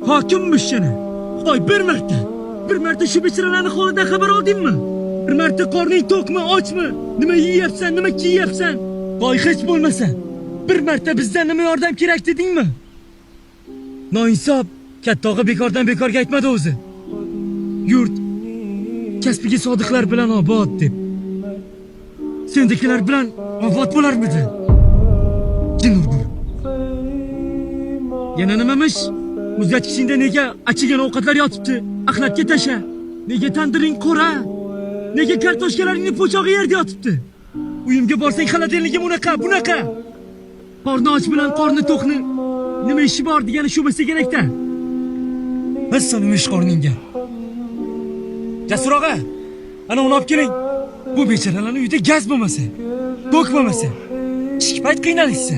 Hokimmish yana. Xoy bir marta shu bechoralarning holidan xabar oldingmi? Bir marta qorning to'qmi, ochmi? Nima yeyapsan, nima kiyapsan? Xoy hech bo'lmasa bir marta bizdan nima yordam kerak dedingmi? Noinsof kattog'i bekordan bekorga aytmadi o'zi. Yurt kasbiga sodiqlar bilan obod deb. Sendagilar bilan obod bo'larmidi? Jin urgur. Yana nimamish? Muzlatgichingda nega achigan ovqatlar yotibdi? Axlatga tasha. Nega tandiring qora? Nega kartoshkalaringning po'chog'i yerda yotibdi? Uyimga borsang xaladelligim bunaqa. Qorni och bilan qorni to'qni nima ishi bor degani shu bo'lsa kerak-da. Hassa nima ish qorningga? Jasur og'a, ana uni olib keling. Bu bechoralarning uyida gaz bo'lmasa, to'k bo'lmasa, kechki payt qiynalishsa.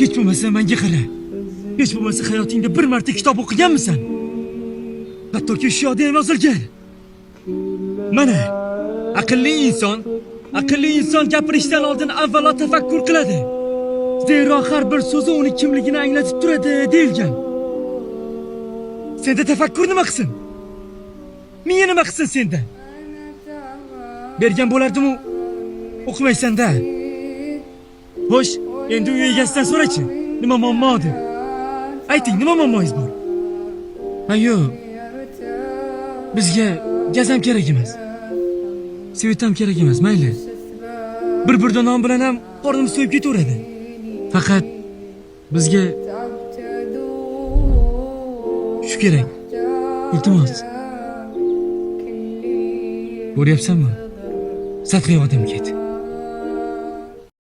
Hech bo'lmasa menga qara. Hech bo'lmasa hayotingda bir marta kitob o'qiganmisan? Hattoki shu yerda ham yozilgan. Mana, aqlli inson gapirishdan oldin avvalo tafakkur qiladi. Zero har bir so'zi uning kimligini anglatib turadi deyilgan. Senda tafakkur nima qilsin? Menga nima qilsin senda? Bergan bo'lardim-u, o'qimaysan-da. Xo'sh, endi uy egasidan so'rachi. Nima muammo deb? Ayting, nima muammoingiz bor? Ayo. Bizga gaz ham kerak emas. Svet ham kerak emas, mayli. Bir non bilan ham qornimiz to'yib ketaveradi. Faqat bizga shu kerak. Iltimos. Ko'ryapsanmi? Satqiy odam ket.